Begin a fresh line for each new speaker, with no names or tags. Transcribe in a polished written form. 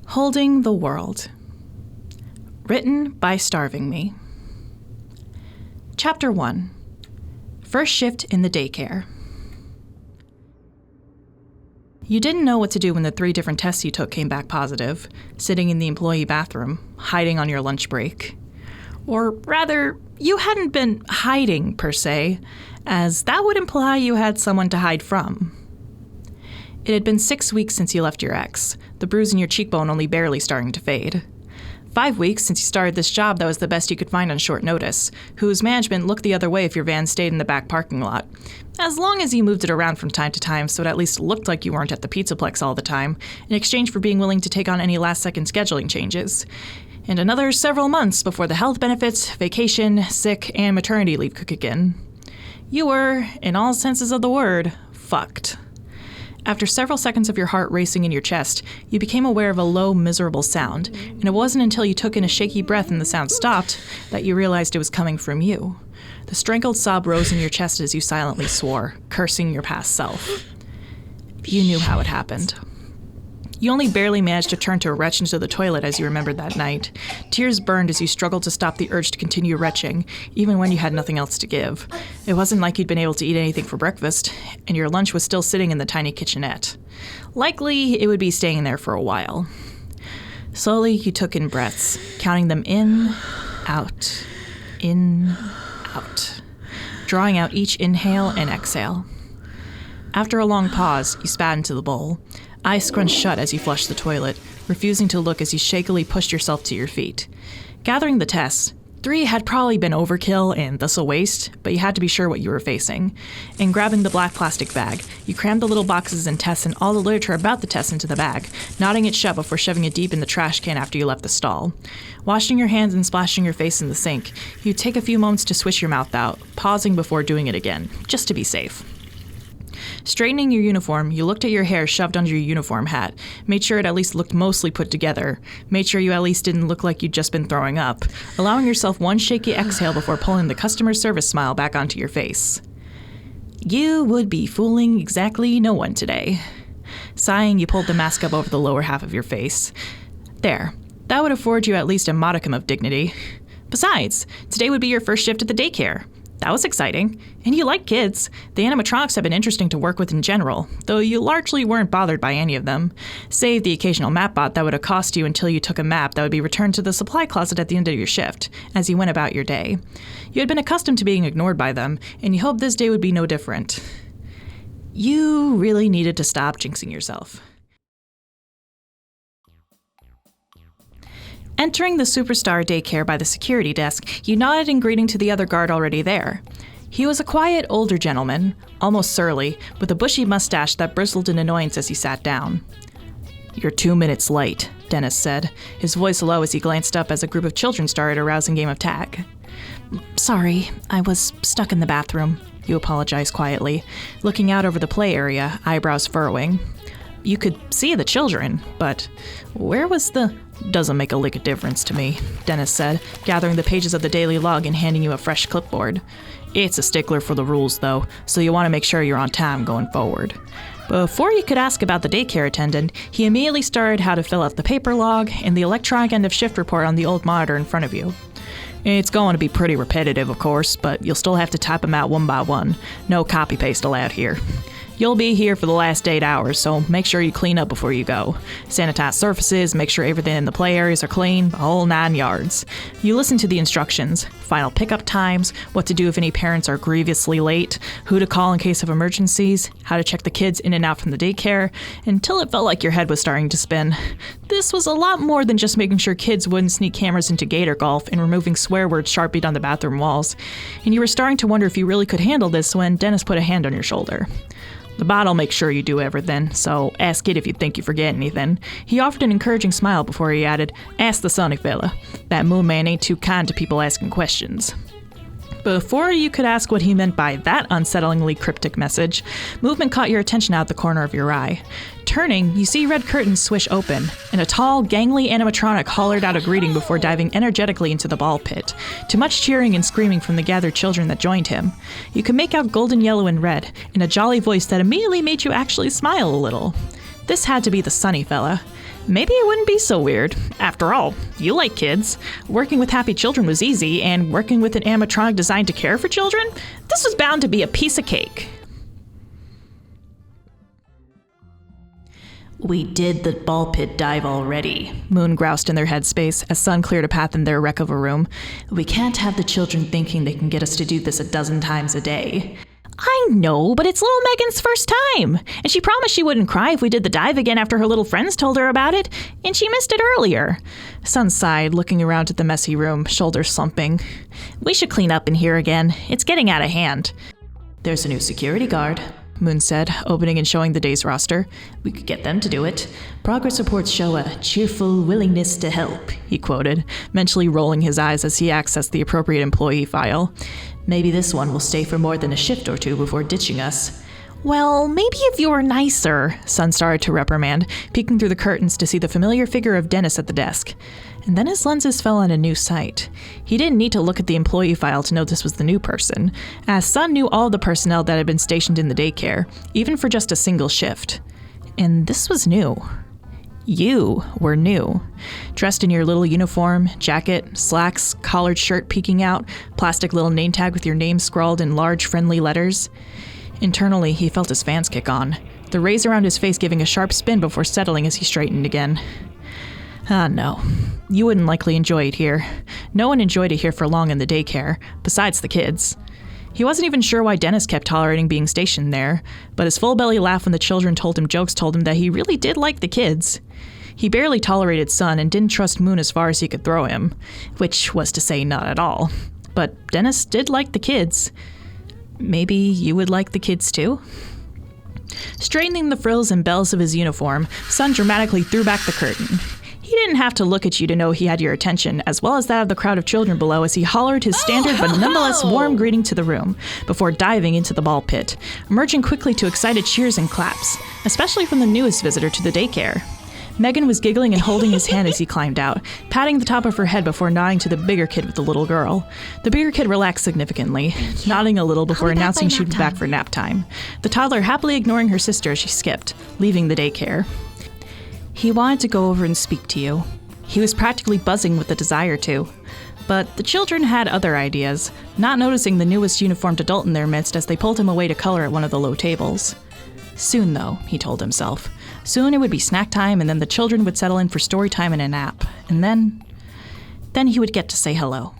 Holding the World. Written by StarvingMe. Chapter 1. First shift in the daycare. You didn't know what to do when the 3 different tests you took came back positive, sitting in the employee bathroom, hiding on your lunch break. Or rather, you hadn't been hiding, per se, as that would imply you had someone to hide from. It had been 6 weeks since you left your ex, the bruise in your cheekbone only barely starting to fade. 5 weeks since you started this job that was the best you could find on short notice, whose management looked the other way if your van stayed in the back parking lot. As long as you moved it around from time to time so it at least looked like you weren't at the Pizzaplex all the time, in exchange for being willing to take on any last-second scheduling changes. And another several months before the health benefits, vacation, sick, and maternity leave could kick in. You were, in all senses of the word, fucked. After several seconds of your heart racing in your chest, you became aware of a low, miserable sound, and it wasn't until you took in a shaky breath and the sound stopped that you realized it was coming from you. The strangled sob rose in your chest as you silently swore, cursing your past self. You knew how it happened. You only barely managed to turn to retch into the toilet as you remembered that night. Tears burned as you struggled to stop the urge to continue retching, even when you had nothing else to give. It wasn't like you'd been able to eat anything for breakfast, and your lunch was still sitting in the tiny kitchenette. Likely, it would be staying there for a while. Slowly, you took in breaths, counting them in, out, drawing out each inhale and exhale. After a long pause, you spat into the bowl. Eyes scrunched shut as you flushed the toilet, refusing to look as you shakily pushed yourself to your feet. Gathering the tests, 3 had probably been overkill and thus a waste, but you had to be sure what you were facing. And grabbing the black plastic bag, you crammed the little boxes and tests and all the literature about the tests into the bag, knotting it shut before shoving it deep in the trash can after you left the stall. Washing your hands and splashing your face in the sink, you'd take a few moments to swish your mouth out, pausing before doing it again, just to be safe. Straightening your uniform, you looked at your hair shoved under your uniform hat, made sure it at least looked mostly put together, made sure you at least didn't look like you'd just been throwing up, allowing yourself one shaky exhale before pulling the customer service smile back onto your face. You would be fooling exactly no one today. Sighing, you pulled the mask up over the lower half of your face. There, that would afford you at least a modicum of dignity. Besides, today would be your first shift at the daycare. That was exciting. And you like kids. The animatronics have been interesting to work with in general, though you largely weren't bothered by any of them, save the occasional map bot that would accost you until you took a map that would be returned to the supply closet at the end of your shift, as you went about your day. You had been accustomed to being ignored by them, and you hoped this day would be no different. You really needed to stop jinxing yourself. Entering the superstar daycare by the security desk, you nodded in greeting to the other guard already there. He was a quiet, older gentleman, almost surly, with a bushy mustache that bristled in annoyance as he sat down. "You're 2 minutes late," Dennis said, his voice low as he glanced up as a group of children started a rousing game of tag. "Sorry, I was stuck in the bathroom," you apologized quietly, looking out over the play area, eyebrows furrowing. You could see the children, but where was the... "Doesn't make a lick of difference to me," Dennis said, gathering the pages of the daily log and handing you a fresh clipboard. "It's a stickler for the rules, though, so you want to make sure you're on time going forward." Before you could ask about the daycare attendant, he immediately started how to fill out the paper log and the electronic end-of-shift report on the old monitor in front of you. "It's going to be pretty repetitive, of course, but you'll still have to type them out one by one. No copy-paste allowed here. You'll be here for the last 8 hours, so make sure you clean up before you go. Sanitize surfaces, make sure everything in the play areas are clean, the whole 9 yards. You listen to the instructions, final pickup times, what to do if any parents are grievously late, who to call in case of emergencies, how to check the kids in and out from the daycare, until it felt like your head was starting to spin. This was a lot more than just making sure kids wouldn't sneak cameras into Gator Golf and removing swear words sharpied on the bathroom walls. And you were starting to wonder if you really could handle this when Dennis put a hand on your shoulder. "The bot'll make sure you do everything, so ask it if you think you forget anything." He offered an encouraging smile before he added, "Ask the sunny fella. That moon man ain't too kind to people asking questions." Before you could ask what he meant by that unsettlingly cryptic message, movement caught your attention out the corner of your eye. Turning, you see red curtains swish open, and a tall, gangly animatronic hollered out a greeting before diving energetically into the ball pit, to much cheering and screaming from the gathered children that joined him. You could make out golden, yellow, and red, in a jolly voice that immediately made you actually smile a little. This had to be the sunny fella. Maybe it wouldn't be so weird. After all, you like kids. Working with happy children was easy, and working with an animatronic designed to care for children? This was bound to be a piece of cake. We did the ball pit dive already, Moon groused in their headspace as Sun cleared a path in their wreck of a room. We can't have the children thinking they can get us to do this 12 times a day. I know, but it's little Megan's first time, and she promised she wouldn't cry if we did the dive again after her little friends told her about it, and she missed it earlier. Sun sighed, looking around at the messy room, shoulders slumping. We should clean up in here again. It's getting out of hand. There's a new security guard, Moon said, opening and showing the day's roster. We could get them to do it. Progress reports show a cheerful willingness to help, he quoted, mentally rolling his eyes as he accessed the appropriate employee file. Maybe this one will stay for more than a shift or two before ditching us. Well, maybe if you were nicer, Sun started to reprimand, peeking through the curtains to see the familiar figure of Dennis at the desk. And then his lenses fell on a new sight. He didn't need to look at the employee file to know this was the new person, as Sun knew all the personnel that had been stationed in the daycare, even for just a single shift. And this was new. You were new. Dressed in your little uniform, jacket, slacks, collared shirt peeking out, plastic little name tag with your name scrawled in large friendly letters. Internally, he felt his fans kick on, the rays around his face giving a sharp spin before settling as he straightened again. No. You wouldn't likely enjoy it here. No one enjoyed it here for long in the daycare, besides the kids. He wasn't even sure why Dennis kept tolerating being stationed there, but his full belly laugh when the children told him jokes told him that he really did like the kids. He barely tolerated Sun and didn't trust Moon as far as he could throw him, which was to say not at all. But Dennis did like the kids. Maybe you would like the kids too? Straightening the frills and bells of his uniform, Sun dramatically threw back the curtain. He didn't have to look at you to know he had your attention, as well as that of the crowd of children below as he hollered his standard but nonetheless warm greeting to the room, before diving into the ball pit, emerging quickly to excited cheers and claps, especially from the newest visitor to the daycare. Megan was giggling and holding his hand as he climbed out, patting the top of her head before nodding to the bigger kid with the little girl. The bigger kid relaxed significantly, nodding a little before announcing she'd be back for nap time, the toddler happily ignoring her sister as she skipped, leaving the daycare. He wanted to go over and speak to you. He was practically buzzing with the desire to. But the children had other ideas, not noticing the newest uniformed adult in their midst as they pulled him away to color at one of the low tables. Soon, though, he told himself. Soon it would be snack time, and then the children would settle in for story time and a nap. And then he would get to say hello.